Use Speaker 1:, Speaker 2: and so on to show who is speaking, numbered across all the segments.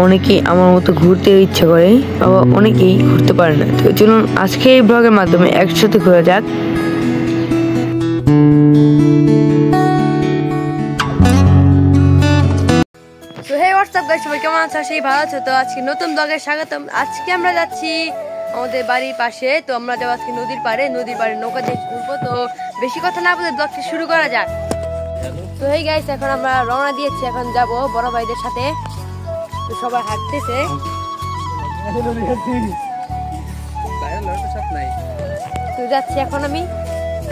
Speaker 1: অনেকেই আমার মতো ঘুরতে ইচ্ছে করে, আবার অনেকেই ঘুরতে পারে না। তো চলুন আজকে এই ব্লগের মাধ্যমে একসাথে ঘোরা যাক। তো হে হোয়াটসঅ্যাপ গাইস, সবাই কেমন আছো? সেই ভালো আছো তো? আজকে নতুন ব্লগে স্বাগতম। আজকে আমরা যাচ্ছি আমাদের বাড়ির পাশে, তো আমরা যাবো আজকে নদীর পাড়ে নৌকা দিয়ে ঘুরবো। তো বেশি কথা না বলে ব্লগটি শুরু করা যাক। তো হেই গাইস, এখন আমরা রওনা দিয়েছি, এখন যাব বড় ভাইদের সাথে। তো সবাই হাঁটতেছে, তো যাচ্ছি এখন আমি।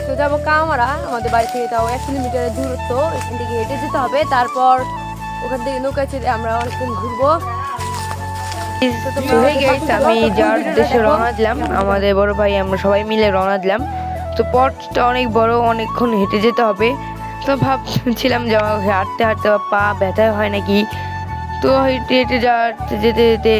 Speaker 1: তো যাবো কামারা, আমাদের বাড়ি থেকে তাও 1 কিলোমিটারের দূরত্ব, এখান থেকে হেঁটে যেতে হবে। তারপর ওখান থেকে নৌকায় চেপে আমরা অনেকক্ষণ ঘুরবো। আমি যার উদ্দেশ্যে রওনা দিলাম, আমাদের বড় ভাই আমরা সবাই মিলে রওনা দিলাম। তো পথটা অনেক বড়, অনেকক্ষণ হেঁটে যেতে হবে। তো ভাবছিলাম যে হাঁটতে হাঁটতে পা ব্যথা হয় নাকি। তো হেঁটে হেঁটে যেতে যেতে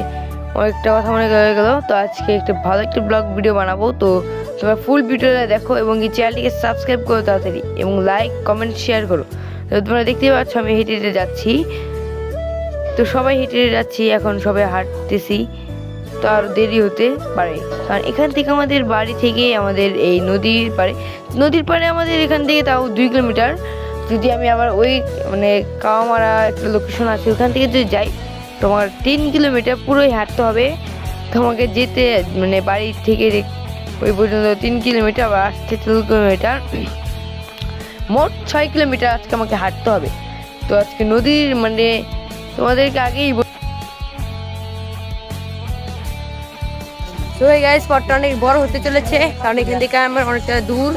Speaker 1: অনেকটা কথা মনে হয়ে গেল। তো আজকে একটা ভালো একটা ব্লগ ভিডিও বানাবো। তো তোমরা ফুল ভিডিওটা দেখো এবং এই চ্যানেলটিকে সাবস্ক্রাইব করো তাড়াতাড়ি, এবং লাইক কমেন্ট শেয়ার করো। তো তোমরা দেখতেই পাচ্ছ আমি হেঁটে হেঁটে যাচ্ছি। তো সবাই হেঁটে হেঁটে যাচ্ছি, এখন সবাই হাঁটতেছি। তো আরও দেরি হতে পারে, কারণ এখান থেকে আমাদের বাড়ি থেকে আমাদের এই নদীর পাড়ে আমাদের এখান থেকে তাও 2 কিলোমিটার। যদি আমি আবার ওই কামারা একটা লোকেশন আছে, ওখান থেকে যদি যাই তোমার 3 কিলোমিটার পুরোই হাঁটতে হবে তোমাকে যেতে, বাড়ি থেকে ওই পর্যন্ত 3 কিলোমিটার, আবার আসতে 2 কিলোমিটার, মোট 6 কিলোমিটার আজকে আমাকে হাঁটতে হবে। তো আজকে নদীর তোমাদেরকে আগেই স্পটটা অনেক বড় হতে চলেছে, কারণ এখান থেকে আমার অনেকটা দূর,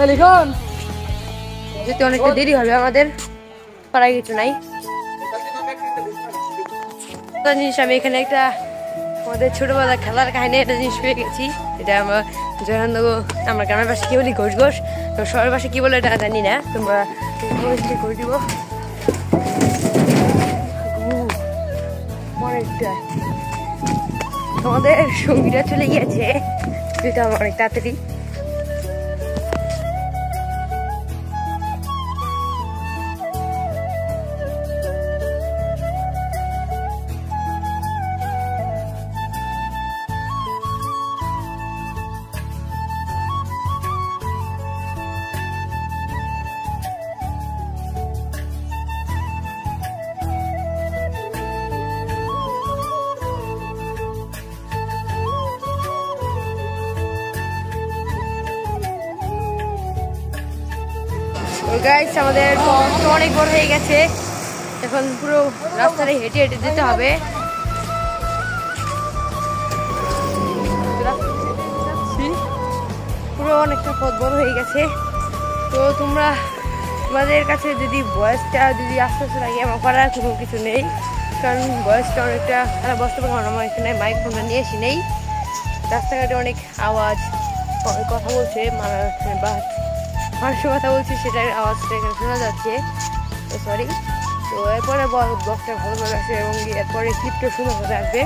Speaker 1: যেতে অনেকটা দেরি হবে আমাদের, করার কিছু নাই। জিনিস আমি এখানে একটা আমাদের ছোটবেলা খেলার কাহিনী একটা জিনিস পেয়ে গেছি। এটা আমরা আমার গ্রামের পাশে কি বলি ঘোষ, তো শহরের পাশে কি বলে এটা জানি না, তোমরা করে দিব। অনেকটা আমাদের সঙ্গীরা চলে গিয়েছে, যেটা আমার অনেক তাড়াতাড়ি। গাইস, আমাদের অনেক বড় হয়ে গেছে, এখন পুরো রাস্তায় হেঁটে হেঁটে যেতে হবে। পুরো অনেকটা পথ বড় হয়ে গেছে। তো তোমাদের কাছে যদি বয়সটা যদি আস্তে আস্তে লাগে, আমার করার কোনো কিছু নেই, কারণ বয়সটা অনেকটা খারাপ বসতে পারবো। আমার এখানে মাইক্রোফোনটা নিয়ে আসি নেই, রাস্তাঘাটে অনেক আওয়াজ, কথা বলছে মানুষের কথা বলছি, সেটার আওয়াজটা এখানে শোনা যাচ্ছে। তো সরি। তো এরপরে ব্লগটা ভালোভাবে আসবে এবং এরপরে ক্লিপটা সুন্দরভাবে আসবে।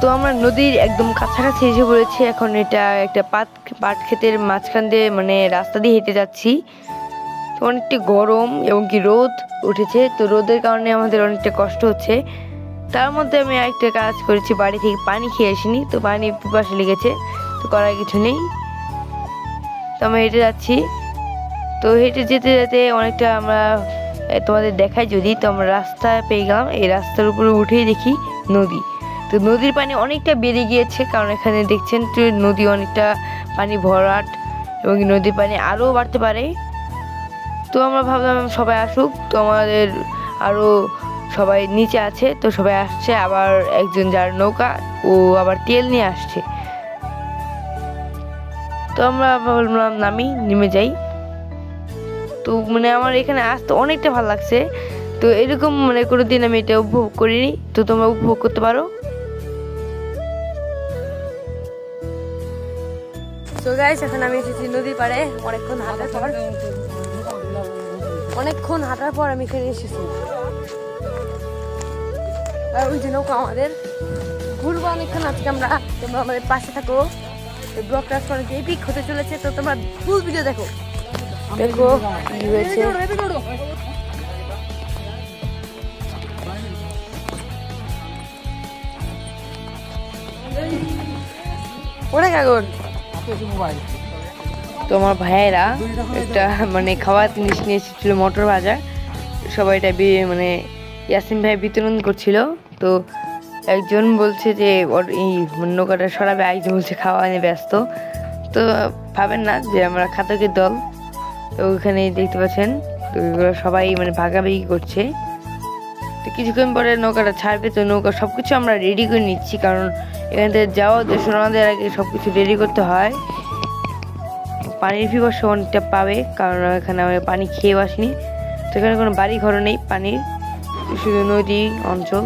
Speaker 1: তো আমরা নদীর একদম কাছাকাছি এসে পড়েছি। এখন এটা একটা পাট ক্ষেতের মাঝখান দিয়ে রাস্তা দিয়ে হেঁটে যাচ্ছি। তো অনেকটা গরম এবং রোদ উঠেছে, তো রোদের কারণে আমাদের অনেকটা কষ্ট হচ্ছে। তার মধ্যে আমি একটা কাজ করেছি, বাড়ি থেকে পানি খেয়ে আসিনি, তো পানি পিপাসা লেগেছে, তো করার কিছু নেই। তো আমরা হেঁটে যাচ্ছি। তো হেঁটে যেতে যেতে অনেকটা আমরা তোমাদের দেখাই যদি, তো আমরা রাস্তা পেয়ে গেলাম। এই রাস্তার উপরে উঠেই দেখি নদী। তো নদীর পানি অনেকটা বেড়ে গিয়েছে, কারণ এখানে দেখছেন তো নদী অনেকটা পানি ভরাট, এবং নদীর পানি আরও বাড়তে পারে। তো আমরা ভাবলাম সবাই আসুক, তো আমাদের আরও সবাই নিচে আছে, তো সবাই আসছে। আবার একজন যার নৌকা, ও আবার তেল নিয়ে আসছে। তো আমরা ভাবলাম নেমে যাই। তো আমার এখানে আসতে অনেকটা ভালো লাগছে। তো এরকম কোনোদিন আমি এটা উপভোগ করিনি, তো তোমরা উপভোগ করতে পারো। তো গাইস, এখন আমি এসেছি নদীর পাড়ে, অনেকক্ষণ হাঁটার পর আমি এখানে এসেছি। আর ওই যে নৌকা আমাদের
Speaker 2: ঘুরবো অনেকক্ষণ আজকে আমরা। তোমরা আমাদের পাশে থাকো, ব্লগটা অনেক এপিক হতে চলেছে, তো তোমরা ফুল ভিডিও দেখো।
Speaker 1: দেখো কি হয়েছে।
Speaker 2: ওরে কাগর
Speaker 1: তোমার ভাইয়েরা একটা মানে খাওয়ার জিনিস নিয়ে এসেছিল, মটর ভাজা। সবাই এটা মানে ইয়াসিন ভাই বিতরণ করছিল। তো একজন বলছে যে এই নৌকাটা সরাবে, একজন বলছে খাওয়া নিয়ে ব্যস্ত। তো ভাবেন না যে আমরা খাতকের দল। তো ওইখানে দেখতে পাচ্ছেন তো এগুলো সবাই মানে ভাগাভাগি করছে। তো কিছুক্ষণ পরে নৌকাটা ছাড়বে, তো নৌকা সবকিছু আমরা রেডি করে নিচ্ছি, কারণ এখান থেকে যাওয়া উদ্দেশ্য আমাদের আগে সবকিছু রেডি করতে হয়। পানির পিপাসা অনেকটা পাবে, কারণ এখানে আমরা পানি খেয়েও আসিনি। তো এখানে কোনো বাড়ি ঘর নেই, পানির শুধু নদী অঞ্চল।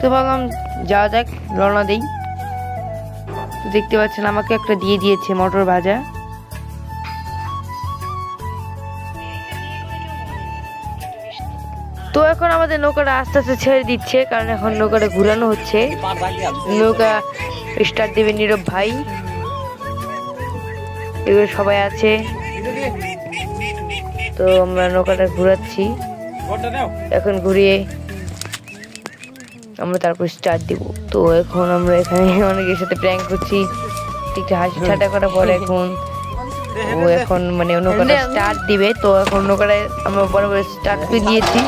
Speaker 1: তো ভাবলাম যাওয়া যাক, রওনা দিই। তো দেখতে পাচ্ছেন আমাকে একটা দিয়ে দিয়েছে মটর ভাজা। তো এখন আমাদের নৌকাটা আস্তে আস্তে ছেড়ে দিচ্ছে, কারণ এখন নৌকাটা ঘুরানো হচ্ছে। নৌকা স্টার্ট দেবে নীরব ভাই, এগুলো সবাই আছে। তো আমরা নৌকাটা ঘুরাচ্ছি, এখন ঘুরিয়ে আমরা তারপর স্টার্ট দিব। তো এখন আমরা এখানে অনেকের সাথে প্র্যাঙ্ক করছি, একটু হাসি ঠাট্টা করার পরে এখন মানে নৌকাটা স্টার্ট দিবে। তো এখন নৌকাটা আমরা বরাবর স্টার্ট করে দিয়েছি।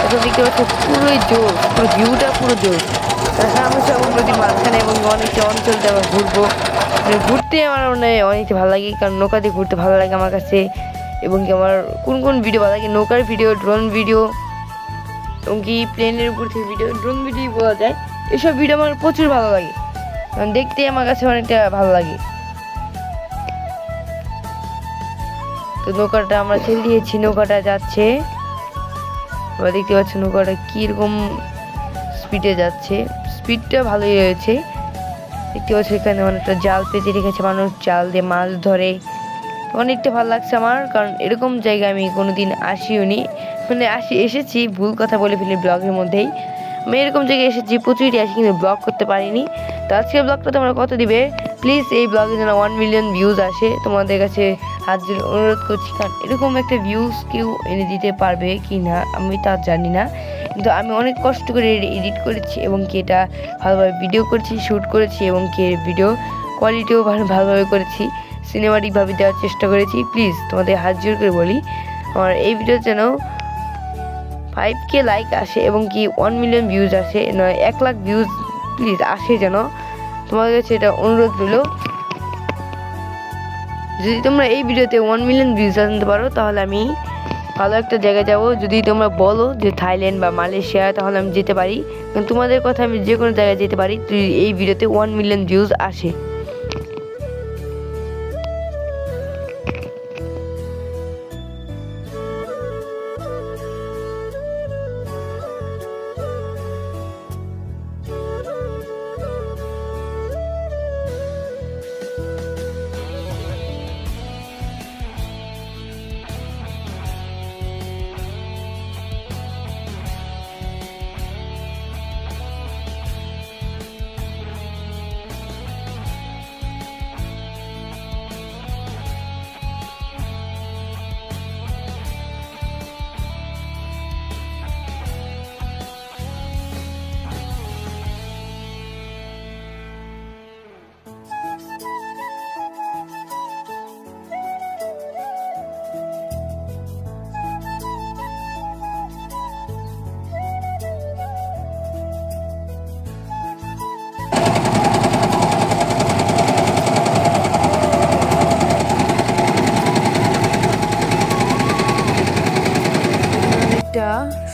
Speaker 1: এখন দেখতে পাচ্ছি পুরোই জোর, পুরো ভিউটা পুরো জোর। তাছাড়া আমি সব নদীর মাঝখানে এবং অনেকটা অঞ্চলতে আবার ঘুরবো। মানে ঘুরতে আমার মানে অনেকটা ভালো লাগে, কারণ নৌকা দিয়ে ঘুরতে ভালো লাগে আমার কাছে। এবং কি আমার কোন ভিডিও ভালো লাগে, নৌকার ভিডিও, ড্রোন ভিডিও, এবং কি প্লেনের উপর থেকে ভিডিও, ড্রোন ভিডিও বলা যায়। এসব ভিডিও আমার প্রচুর ভালো লাগে, কারণ দেখতে আমার কাছে অনেকটা ভালো লাগে। তো নৌকাটা আমরা ছেড়ে দিয়েছি, নৌকাটা যাচ্ছে। আমরা দেখতে পাচ্ছি নৌকাটা কীরকম স্পিডে যাচ্ছে, স্পিডটা ভালোই রয়েছে। দেখতে পাচ্ছি এখানে অনেকটা জাল পেতে রেখেছে, মানুষ জাল দিয়ে মাছ ধরে। অনেকটা ভালো লাগছে আমার, কারণ এরকম জায়গায় আমি কোনোদিন আসিওনি। মানে এসেছি, ভুল কথা বলে ফেলি ব্লগের মধ্যেই। আমি এরকম জায়গায় এসেছি, প্রচুরই আসি, কিন্তু ব্লগ করতে পারিনি। তো আজকের ব্লগটা তোমরা কত দিবে প্লিজ, এই ব্লগে যেন 1 মিলিয়ন ভিউজ আসে, তোমাদের কাছে হাত জোড়ে অনুরোধ করছি। কারণ এরকম একটা ভিউজ কেউ এনে দিতে পারবে কি না আমি তা জানি না, কিন্তু আমি অনেক কষ্ট করে এডিট করেছি এবং কি এটা ভালোভাবে ভিডিও করেছি, শ্যুট করেছি, এবং কি ভিডিও কোয়ালিটিও ভালোভাবে করেছি, সিনেমাটিকভাবে দেওয়ার চেষ্টা করেছি। প্লিজ তোমাদের হাত জোর করে বলি, আমার এই ভিডিও যেন 5K লাইক আসে এবং কি 1 মিলিয়ন ভিউজ আসে, নয় 1 লাখ ভিউজ প্লিজ আসে যেন, তোমাদের কাছে এটা অনুরোধ রইল। যদি তোমরা এই ভিডিওতে 1 মিলিয়ন ভিউজ আনতে পারো, তাহলে আমি ভালো একটা জায়গায় যাব। যদি তোমরা বলো যে থাইল্যান্ড বা মালয়েশিয়া, তাহলে আমি যেতে পারি, কারণ তোমাদের কথা আমি যে কোনো জায়গায় যেতে পারি যদি এই ভিডিওতে 1 মিলিয়ন ভিউজ আসে।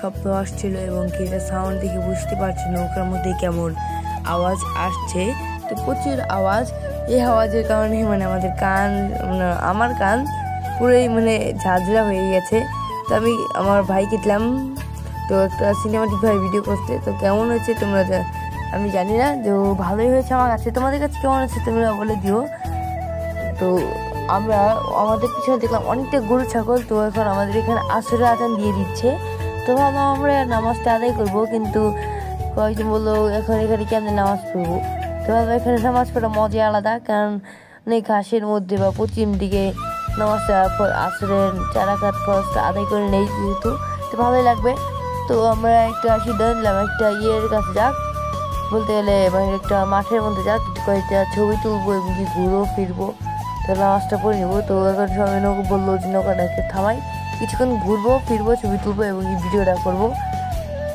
Speaker 1: শব্দ আসছিল এবং কি এটা সাউন্ড দেখে বুঝতে পারছি নৌকার মধ্যে কেমন আওয়াজ আসছে। তো প্রচুর আওয়াজ, এই আওয়াজের কারণে মানে আমাদের কান, মানে আমার কান পুরোই মানে ঝাঁঝরা হয়ে গেছে। তো আমি আমার ভাইকে দিলাম তো একটা সিনেমাটিকভাবে ভিডিও করতে। তো কেমন হয়েছে তোমরা আমি জানি না, তো ভালোই হয়েছে আমার কাছে। তোমাদের কাছে কেমন হচ্ছে তোমরা বলে দিও। তো আমরা আমাদের পিছনে দেখলাম অনেকটা গরু ছাগল। তো এখন আমাদের এখানে আসরের আজান দিয়ে দিচ্ছে। তো ভাবলাম আমরা নামাজটা আদায় করবো, কিন্তু কয়েকজন বললো এখন এখানে কেমন নামাজ পড়বো। তো ভাবলাম এখানে নামাজ পড়া মজা আলাদা, কারণ অনেক ঘাসের মধ্যে বা পশ্চিম দিকে নামাজটা আসরের 4 রাকাত ফরজটা আদায় করে নেই যেহেতু, তো ভালোই লাগবে। তো আমরা একটা সিদ্ধান্ত নিলাম একটা ইয়ের কাছে যাক, বলতে গেলে মানে একটা মাঠের মধ্যে যাক, কয়েকটা ছবি তুলবো এবং কি ঘুরবো ফিরবো, তো নামাজটা পড়ে নেবো। তো এখন সবাই নৌকা বললো যে নৌকাটাকে থামাই, কিছুক্ষণ ঘুরবো ফিরবো ছবি তুলবো এবং কি ভিডিওটা করবো।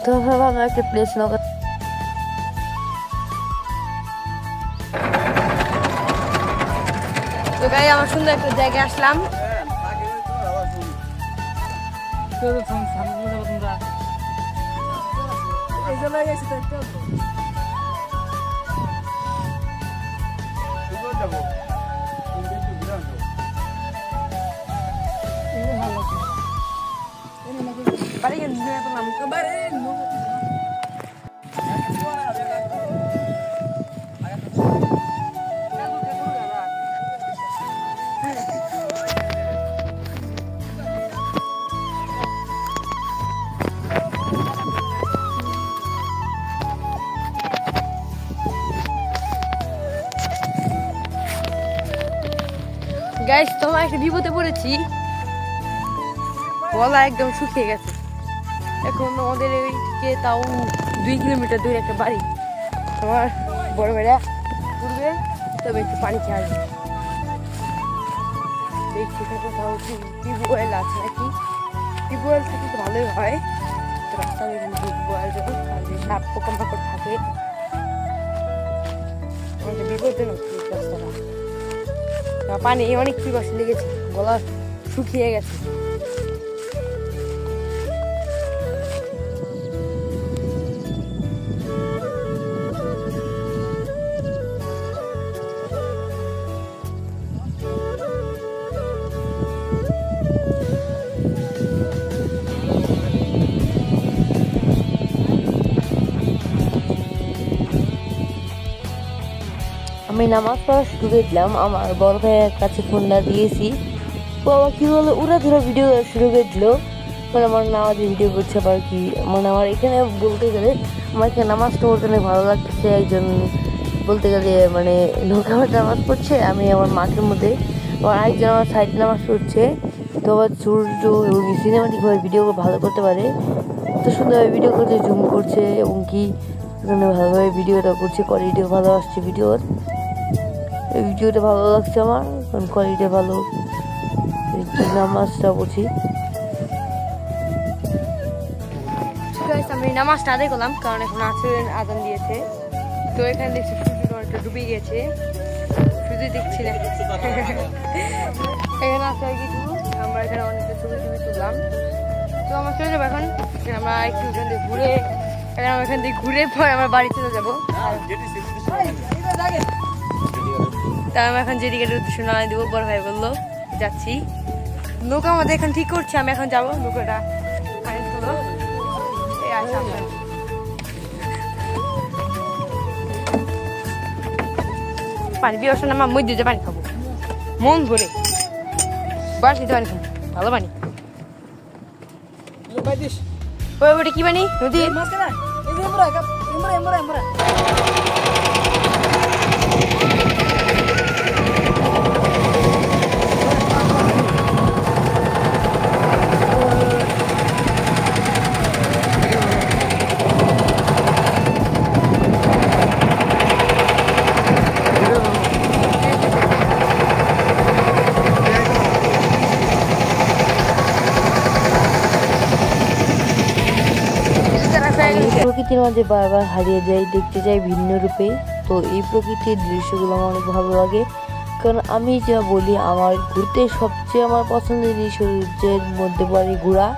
Speaker 1: তো ভাবলাম একটা প্লেস নৌকা।
Speaker 2: তো গাই আমার সুন্দর একটা জায়গায় আসলাম। গাইস তোমার একটা বিপদে পড়েছি, গলা একদম শুকিয়ে গেছে। এখন আমাদের এইদিকে তাও 2 কিলোমিটার দূরে একটা বাড়ি, তোমার বড় ভাইরা ঘুরবে, তবে একটু পানি খেয়ে আসবে। দেখছি কোথাও টিউবওয়েল আছে নাকি, টিউবওয়েল থাকলে তো ভালোই হয়। তো রাস্তায় টিউবওয়েল যখন সাপ পোকামাকড় থাকে, আমাদের বিপজ্জনক রাস্তাটা। পানি অনেক পিপাসা লেগেছে, গলা শুকিয়ে গেছে।
Speaker 1: আমি নামাজ পড়া শুরু করে দিলাম, আমার বড় ভাইয়ের কাছে ফোনটা দিয়েছি, বাবা কি বলো ওরা ধরো ভিডিও শুরু করে দিল। মানে আমার নামাজে ভিডিও করছে আবার কি, মানে আমার এখানে বলতে গেলে আমার এখানে নামাজটা পড়তে অনেক ভালো লাগছে। একজন বলতে গেলে মানে নৌকা নামাজ পড়ছে, আমি আমার মাঠের মধ্যে, আবার আরেকজন আমার সাইডে নামাজ পড়ছে। তো আবার সূর্য এবং সিনেমাটিকভাবে ভিডিও ভালো করতে পারে, তো সুন্দরভাবে ভিডিও করছে, জুম করছে এবং কি ভালোভাবে ভিডিওটা করছে, কোয়ালিটিও ভালো আসছে ভিডিওর। এই ভিডিওটা ভালো লাগছে আমার, কারণ কোয়ালিটি ভালো। নামাজটা পড়ছি,
Speaker 2: আমি নামাজটা আদায় করলাম, কারণ এখন আসরের আজান দিয়েছে। তো এখানে দেখছি সূর্য অনেকটা ডুবে গেছে, শুধু দেখছি না। এখানে আছে কিছু, আমরা এখানে অনেকটা ছবি তুললাম। তো আমার চলে যাবো এখন, আমরা একটু এখান থেকে ঘুরে, আমরা এখান থেকে ঘুরে পরে আমার বাড়ি চলে যাবো। তা আমি এখন জেডিকেটের উদ্দেশ্যে নামাই দেবো, বড় ভাই বললো যাচ্ছি। নৌকা আমাদের এখন ঠিক করছি, আমি এখন যাবো নৌকাটা পানি দিয়ে আসলে আমার মধ্যে যে পানি খাবো মন ভরে, বাড়িতে পানি খাবো, ভালো পানি। ওই ওটা কি পানি? নদী
Speaker 1: প্রকৃতির মাঝে বারবার হারিয়ে যাই, দেখতে যাই ভিন্ন রূপে। তো এই প্রকৃতির দৃশ্যগুলো আমার অনেক ভালো লাগে, কারণ আমি যা বলি আমার ঘুরতে সবচেয়ে আমার পছন্দের জিনিসের মধ্যে পড়ে ঘোরা।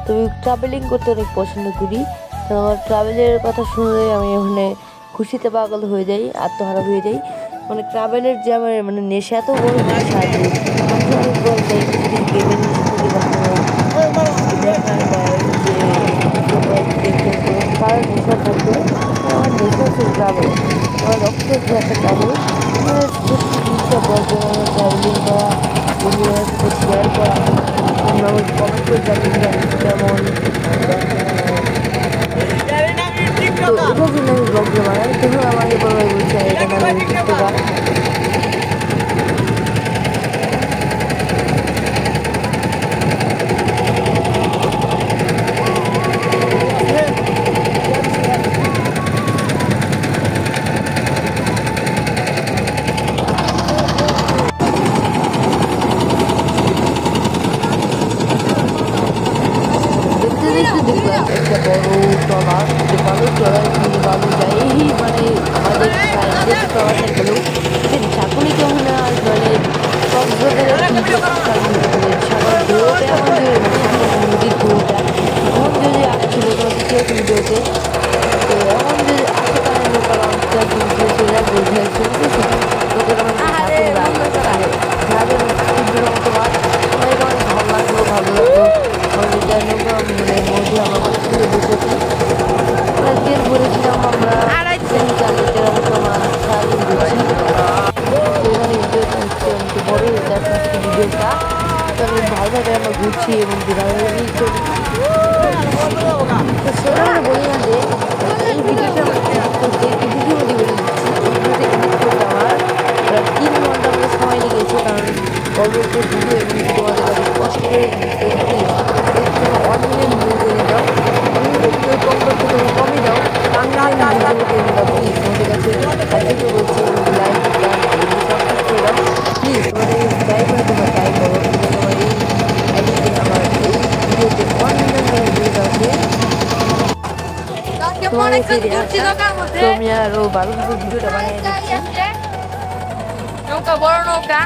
Speaker 1: তো আমি ট্রাভেলিং করতে অনেক পছন্দ করি, তো আমার ট্রাভেলের কথা শুনলে আমি ওখানে খুশিতে পাগল হয়ে যাই, আত্মহারা হয়ে যাই। মানে ট্রাভেলের যে আমার মানে নেশা এত বড় নেশা আছে, কারণ নেশা থাকবে আমার নেশা হচ্ছে ট্রাভেল, আমার রক্ত হচ্ছে একটা ট্রাভেল। ট্রাভেলিং করা, শেয়ার করা, আমার কমেন্ট করে জানি কেমন। তো এভাবে তো দেখলাম একটা বড় ট্রলার, যে বালু ট্রলার নিয়ে বালু যায় এই মানে আমাদের সাইডের ট্রলারটা গেল ঝাঁকুনি তো মনে হয় মানে কক্সবাজারের সাগর ঢেউটা এমন জোরে মানে সাগর নদীর ঢেউটা এমন জোরে আসছিল তোমাদের কেউ ভিডিওতে। তো এমন যদি আসে তাহলে নৌকা লঞ্চটা কিন্তু সেটা বোঝাই চলতেছে লোকের আমাদের ঝাঁকের তীব্র মতো মাছ অনেক অনেক ভালো লাগলো আমাদের যা নৌকা মানে মধ্যে আমরা মাছ তুলে বসেছি তেল ভরেছিলাম আমরা 3-4 লিটার মতো মাছ সারাদিন ধরছি। এখানে ভিডিওটা হচ্ছে অনেক বড় হয়ে যাচ্ছে আজকে ভিডিওটা। তো আমি ভালোভাবে আমরা ঘুরছি এবং ভালোভাবেই চলি। তো সেটা বলি না যে এই ভিডিওটা ভিডিও বলে দিচ্ছি ভিডিওটা এডিট করতে আমার প্রায় 3 ঘন্টা মতো সময় লেগেছে, কারণ অল্প ভিডিও এবং তোমাদের কাছে কষ্ট করে অনলাইন ভিডিও করে দাও, ভিডিও কম করতে তুমি কমই দাও, অনলাইন ভিডিও করে দাও প্লিজ। তোমাদের কাছে আজকে বলছি লাইক সাবস্ক্রাইব করে দাও প্লিজ। তোমাদের ট্রাই করে তোমরা ট্রাই করো তোমার এই একদিন আমার এই ভিডিওতে অনলাইন ভিডিও আছে তোমাদের তো আমি আরো ভালোভাবে ভিডিওটা বানিয়ে দিচ্ছি।
Speaker 2: নৌকা বড় নৌকা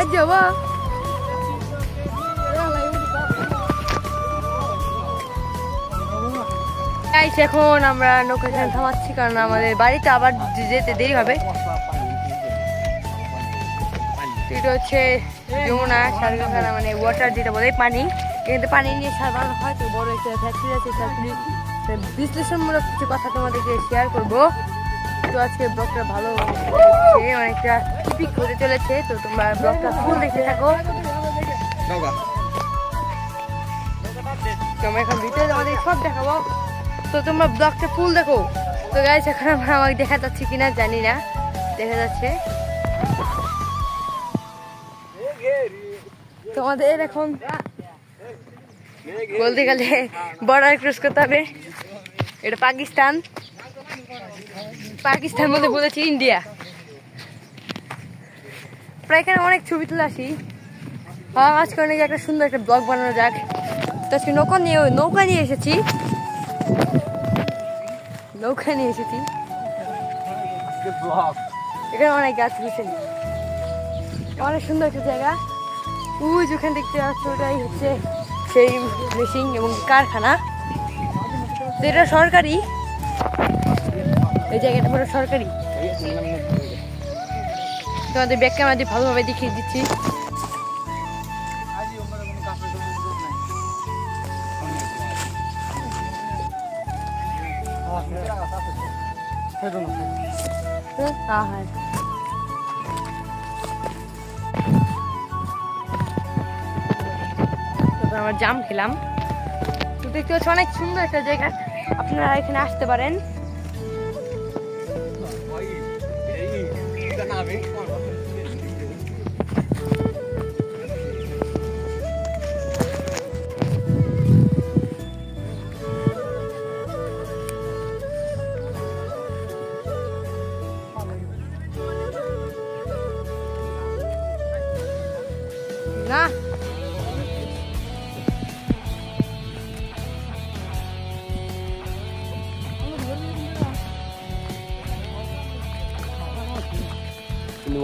Speaker 2: বাদ যাবো। এখন আমরা নৌকা থামাচ্ছি কারণ আমাদের বাড়িতে আবার যেতে দেরি হবে। এটা হচ্ছে যমুনা সারকারখানা, মানে ওয়াটার যেটা বলে পানি, এখানে পানি নিয়ে সার বানানো হয়। তো বড় একটা ফ্যাক্টরি আছে, ফ্যাক্টরি বিশ্লেষণমূলক কিছু কথা তোমাদেরকে শেয়ার করবো। তো আজকে ব্লগটা ভালো হচ্ছে, অনেকটা পিক হতে চলেছে। তো তোমরা ব্লগটা ফুল দেখতে থাকো। তোমরা এখন ভিতরে আমাদের সব দেখাবো, তো তোমরা ব্লগটা ফুল দেখো। তো গাইস এখন আমরা আমাকে দেখা যাচ্ছে কিনা জানি না, দেখা যাচ্ছে। তোমাদের এখন বলতে গেলে বর্ডার ক্রস করতে হবে। এটা পাকিস্তান, পাকিস্তান বলতে বলেছি ইন্ডিয়া। প্রায় এখানে অনেক ছবি তুলে আসি। আজকে অনেক একটা সুন্দর একটা ব্লগ বানানো যাক। তো আজকে নৌকা নিয়ে এসেছি, নৌকা নিয়ে এসেছি। এখানে অনেক গাছ বুঝছেন, অনেক সুন্দর একটা জায়গা। ওই যেখানে দেখতে পাচ্ছ ওটাই হচ্ছে সেই মেশিন এবং কারখানা। তো এটা সরকারি, এই জায়গাটা পুরো সরকারি। তোমাদের ব্যাক ক্যামেরা দিয়ে ভালোভাবে দেখিয়ে দিচ্ছি। আমরা জাম খেলাম। তো দেখতে পাচ্ছি অনেক সুন্দর একটা জায়গা, আপনারা এখানে আসতে পারেন। না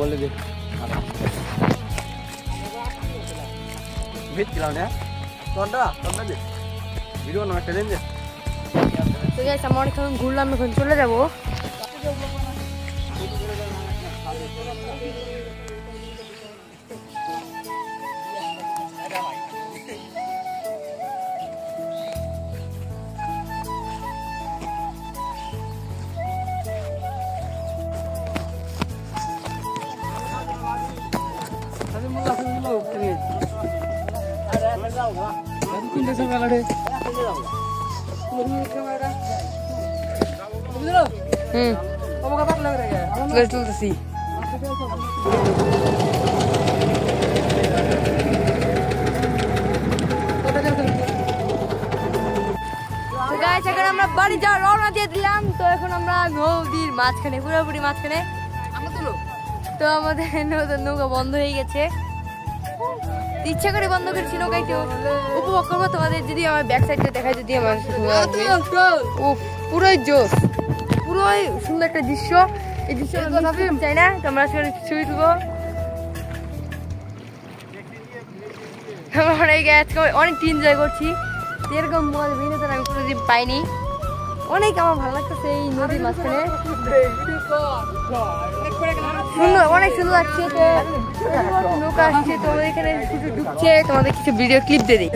Speaker 3: বলে দে ভিতলাম না তোরটা দে ভিডিও না একটা দেন দে।
Speaker 2: তো গাইস আমরা অনেকক্ষণ ঘুরলাম, এখন চলে যাবো। চলতেছি। এখন আমরা বাড়ি যাওয়ার রওনা দিয়ে দিলাম। তো এখন আমরা নদীর মাঝখানে, পুরোপুরি মাঝখানে। তো আমাদের নৌকা বন্ধ হয়ে গেছে, ইচ্ছা করে বন্ধ করেছি। নৌকা একটু উপভোগ করবো তোমাদের, যদি আমার ব্যাক সাইডটা দেখায়, যদি আমার পুরোই জোস, পুরোই সুন্দর একটা দৃশ্য। এই দৃশ্য চাই না, তোমরা ছবি তুলবো। অনেক এনজয় করছি, এরকম বিনোদন আমি কোনোদিন পাইনি। অনেক আমার ভালো লাগতেছে এই নদীর মাঝখানে, সুন্দর, অনেক সুন্দর লাগছে। নৌকা আসছে, তোমাদের এখানে শুধু ঢুকছে, তোমাদের কিছু ভিডিও ক্লিপ দিয়ে দিই।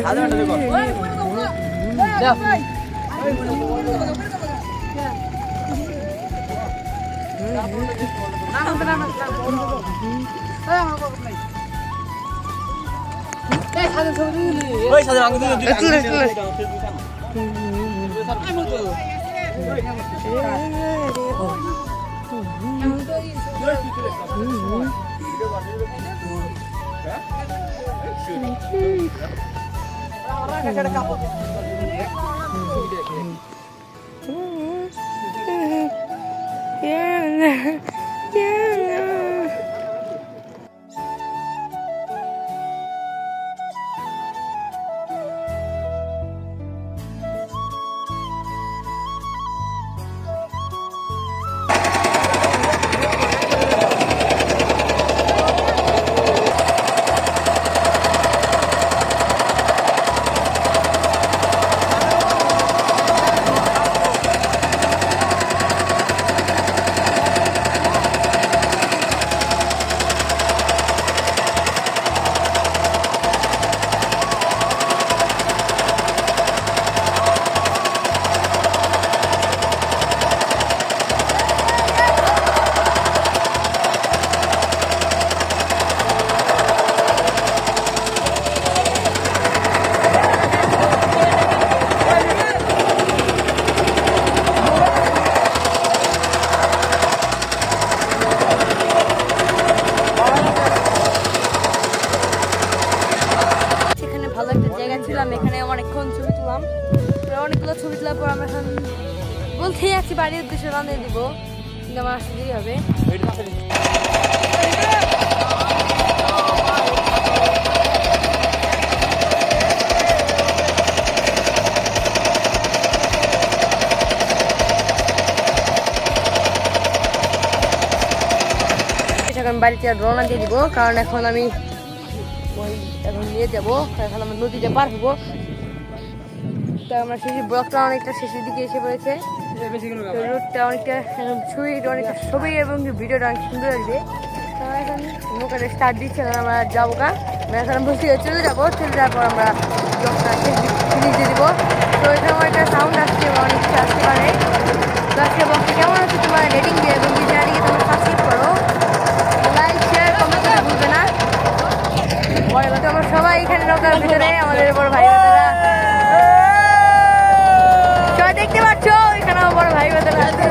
Speaker 2: আসলাম এখানে অনেকক্ষণ ছবি তুললাম, অনেকগুলো ছবি তোলার পর আমরা এখন বলতেই আছি বাড়ির উদ্দেশ্যে রওনা দিব, কিন্তু আমার আসতে দেরি হবে। এখন বাড়িতে রওনা দিয়ে দিব, কারণ এখন আমি এখন নিয়ে যাবো, এখন আমরা নদীতে পার হবো। তো আমরা শেষের ব্লগটা অনেকটা শেষের দিকে এসে পড়েছে, রোডটা অনেকটা অনেকটা ছবি এবং ভিডিওটা অনেক সুন্দর আসবে। এখন নৌকাটা স্টার্ট দিচ্ছে, আমরা যাবো গা, এখন বসে চলে যাবো, চলে যাওয়ার পর আমরা ব্লগটা ফিনিশ দিয়ে দিব। তো এখানে আমার একটা সাউন্ড আসছে বা অনেক কিছু আসতে পারে। তো আজকে ব্লগটা কেমন আছে তোমার রেটিং দিয়ে এবং চ্যানেলটিকে তোমরা সাবস্ক্রাইব করো, লাইক শেয়ার কমেন্ট করতে ভুলবে না। তো আমরা সবাই এখানে নৌকার ভিতরে, আমাদের বড় ভাই বোনেরা সবাই দেখতে পাচ্ছ, এখানে আমার বড় ভাই বোনেরা আছে।